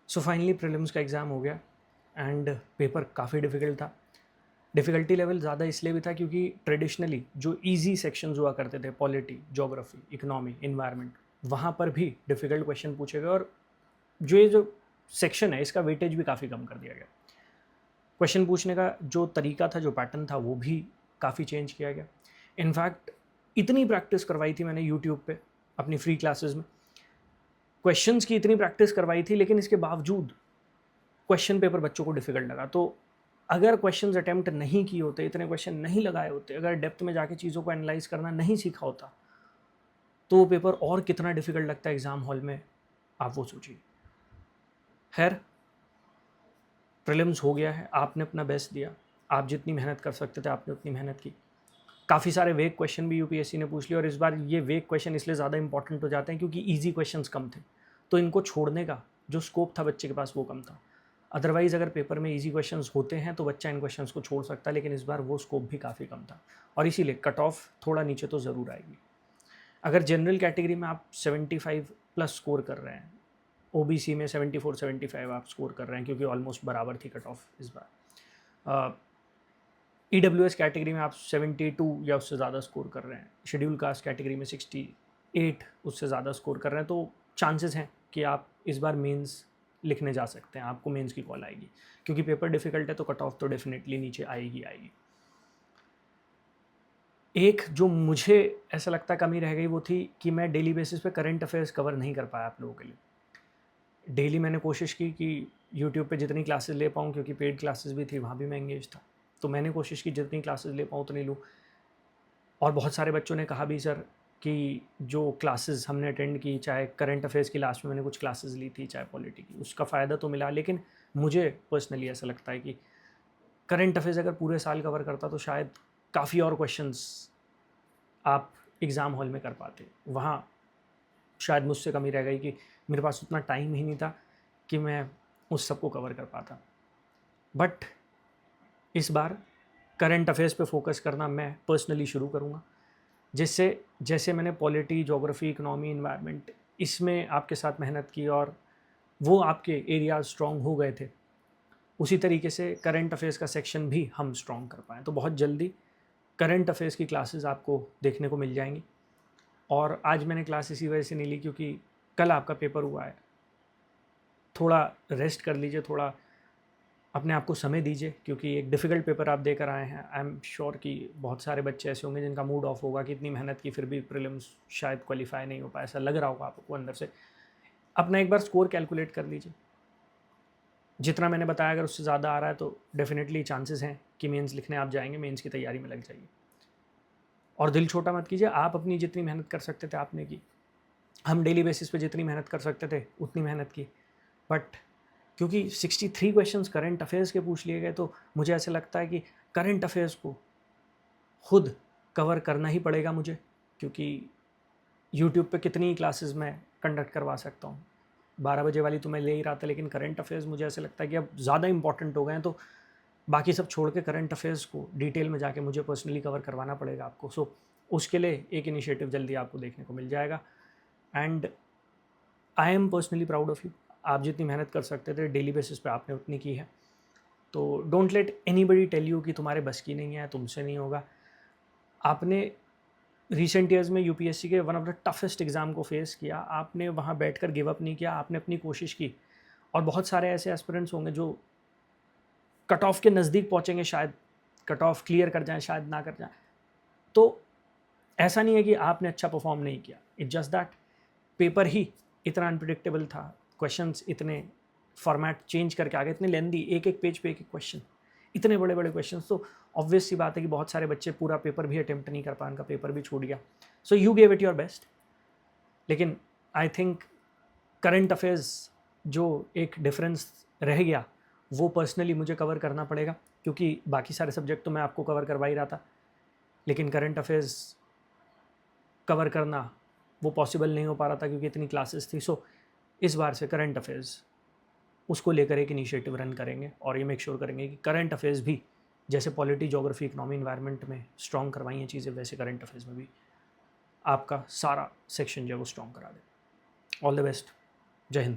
So finally prelims का exam हो गया एंड पेपर काफ़ी डिफ़िकल्ट था। डिफ़िकल्टी लेवल ज़्यादा इसलिए भी था क्योंकि ट्रेडिशनली जो ईज़ी सेक्शंस हुआ करते थे, पॉलिटी, ज्योग्राफी, इकोनॉमी, एनवायरनमेंट, वहाँ पर भी डिफ़िकल्ट क्वेश्चन पूछे गए और जो सेक्शन है इसका वेटेज भी काफ़ी कम कर दिया गया। क्वेश्चन पूछने का जो तरीका था, जो पैटर्न था, वो भी काफ़ी चेंज किया गया। इनफैक्ट इतनी प्रैक्टिस करवाई थी मैंने यूट्यूब पे अपनी फ्री क्लासेस में, क्वेश्चंस की इतनी प्रैक्टिस करवाई थी, लेकिन इसके बावजूद क्वेश्चन पेपर बच्चों को डिफिकल्ट लगा। तो अगर क्वेश्चंस अटेम्प्ट नहीं किए होते, इतने क्वेश्चन नहीं लगाए होते, अगर डेप्थ में जाके चीज़ों को एनालाइज करना नहीं सीखा होता, तो वो पेपर और कितना डिफिकल्ट लगता है एग्ज़ाम हॉल में, आप वो सोचिए। खैर, प्रीलिम्स हो गया है, आपने अपना बेस्ट दिया, आप जितनी मेहनत कर सकते थे आपने उतनी मेहनत की। काफ़ी सारे वेग क्वेश्चन भी यूपीएससी ने पूछ लिए और इस बार ये वेग क्वेश्चन इसलिए ज़्यादा इंपॉर्टेंट हो जाते हैं क्योंकि ईजी क्वेश्चंस कम थे, तो इनको छोड़ने का जो स्कोप था बच्चे के पास वो कम था। अदरवाइज़ अगर पेपर में ईजी क्वेश्चंस होते हैं तो बच्चा इन क्वेश्चंस को छोड़ सकता है, लेकिन इस बार वो स्कोप भी काफ़ी कम था और इसीलिए कट ऑफ थोड़ा नीचे तो ज़रूर आएगी। अगर जनरल कैटेगरी में आप 75 प्लस स्कोर कर रहे हैं, ओबीसी में 74-75 आप स्कोर कर रहे हैं क्योंकि ऑलमोस्ट बराबर थी कट ऑफ इस बार। ईडब्ल्यूएस कैटेगरी में आप 72 या उससे ज़्यादा स्कोर कर रहे हैं, शेड्यूल कास्ट कैटेगरी में 68 उससे ज़्यादा स्कोर कर रहे हैं, तो चांसेस हैं कि आप इस बार मेंस लिखने जा सकते हैं, आपको मेंस की कॉल आएगी। क्योंकि पेपर डिफ़िकल्ट है तो कट ऑफ तो डेफिनेटली नीचे आएगी आएगी। एक जो मुझे ऐसा लगता कमी रह गई वो थी कि मैं डेली बेसिस पे करंट अफेयर्स कवर नहीं कर पाया आप लोगों के लिए। डेली मैंने कोशिश की कि यूट्यूब पे जितनी क्लासेस ले पाऊँ, क्योंकि पेड क्लासेस भी थी, वहाँ भी मैं एंगेज था, तो मैंने कोशिश की जितनी क्लासेस ले पाऊँ उतनी लूँ। और बहुत सारे बच्चों ने कहा भी सर कि जो क्लासेस हमने अटेंड की, चाहे करंट अफेयर्स की लास्ट में मैंने कुछ क्लासेस ली थी, चाहे पॉलिटी की, उसका फ़ायदा तो मिला, लेकिन मुझे पर्सनली ऐसा लगता है कि करंट अफेयर्स अगर पूरे साल कवर करता तो शायद काफ़ी और क्वेश्चंस आप एग्ज़ाम हॉल में कर पाते। वहाँ शायद मुझसे कमी रह गई कि मेरे पास उतना टाइम ही नहीं था कि मैं उस सब को कवर कर पाता। बट इस बार करंट अफेयर्स पे फोकस करना मैं पर्सनली शुरू करूँगा, जिससे जैसे मैंने पॉलिटी, ज्योग्राफी, इकोनॉमी, इन्वायरमेंट इसमें आपके साथ मेहनत की और वो आपके एरियाज स्ट्रॉन्ग हो गए थे, उसी तरीके से करंट अफेयर्स का सेक्शन भी हम स्ट्रॉन्ग कर पाएँ। तो बहुत जल्दी करंट अफेयर्स की क्लासेस आपको देखने को मिल जाएंगी। और आज मैंने क्लास इसी वजह से नहीं ली क्योंकि कल आपका पेपर हुआ है, थोड़ा रेस्ट कर लीजिए, थोड़ा अपने आप को समय दीजिए, क्योंकि एक डिफ़िकल्ट पेपर आप देकर आए हैं। आई एम श्योर कि बहुत सारे बच्चे ऐसे होंगे जिनका मूड ऑफ होगा कि इतनी मेहनत की फिर भी प्रीलिम्स शायद क्वालिफाई नहीं हो पाया, ऐसा लग रहा होगा आपको अंदर से। अपना एक बार स्कोर कैलकुलेट कर लीजिए, जितना मैंने बताया अगर उससे ज़्यादा आ रहा है तो डेफिनेटली चांसेस हैं कि मेंस लिखने आप जाएंगे, मेंस की तैयारी में लग जाइए। और दिल छोटा मत कीजिए, आप अपनी जितनी मेहनत कर सकते थे आपने की, हम डेली बेसिस पे जितनी मेहनत कर सकते थे उतनी मेहनत की। बट क्योंकि 63 क्वेश्चंस करंट अफेयर्स के पूछ लिए गए, तो मुझे ऐसा लगता है कि करंट अफेयर्स को खुद कवर करना ही पड़ेगा मुझे, क्योंकि यूट्यूब पे कितनी क्लासेस मैं कंडक्ट करवा सकता हूँ। 12 बजे वाली तो मैं ले ही रहा था, लेकिन करंट अफेयर्स मुझे ऐसा लगता है कि अब ज़्यादा इंपॉर्टेंट हो गए हैं, तो बाकी सब छोड़ के करंट अफेयर्स को डिटेल में जाके मुझे पर्सनली कवर करवाना पड़ेगा आपको। सो उसके लिए एक इनिशिएटिव जल्दी आपको देखने को मिल जाएगा and I am personally proud of you. आप जितनी मेहनत कर सकते थे डेली बेसिस पे आपने उतनी की है, तो don't let anybody tell you कि तुम्हारे बस की नहीं है, तुमसे नहीं होगा। आपने रिसेंट ईयर्स में यूपीएससी के one of the toughest exam को फेस किया, आपने वहाँ बैठकर गिव अप नहीं किया, आपने अपनी कोशिश की। और बहुत सारे ऐसे एस्पिरेंट्स होंगे जो कट ऑफ के नज़दीक पहुँचेंगे, शायद कट ऑफ क्लियर कर जाएँ, शायद ना कर जाएँ। तो ऐसा नहीं है कि आपने अच्छा परफॉर्म नहीं किया, इट्स जस्ट दैट पेपर ही इतना अनप्रिडिक्टेबल था, क्वेश्चंस इतने फॉर्मेट चेंज करके आ गए, इतने लेंदी, एक एक पेज पे एक एक क्वेश्चन, इतने बड़े बड़े क्वेश्चन। तो ऑब्वियस सी बात है कि बहुत सारे बच्चे पूरा पेपर भी अटेम्प्ट नहीं कर पाए, उनका पेपर भी छूट गया। So you gave it your best, लेकिन आई थिंक करंट अफेयर्स जो एक डिफरेंस रह गया वो पर्सनली मुझे कवर करना पड़ेगा, क्योंकि बाकी सारे सब्जेक्ट तो मैं आपको कवर करवा ही रहा था, लेकिन करंट अफेयर्स कवर करना वो पॉसिबल नहीं हो पा रहा था क्योंकि इतनी क्लासेस थी। सो इस बार से करंट अफेयर्स उसको लेकर एक इनिशिएटिव रन करेंगे और ये मेक श्योर करेंगे कि करंट अफेयर्स भी जैसे पॉलिटी, ज्योग्राफी, इकोनॉमी, इन्वायरमेंट में स्ट्रॉन्ग करवाई हैं चीज़ें, वैसे करंट अफेयर्स में भी आपका सारा सेक्शन जो है वो स्ट्रॉन्ग करा दे। All the best. जय हिंद।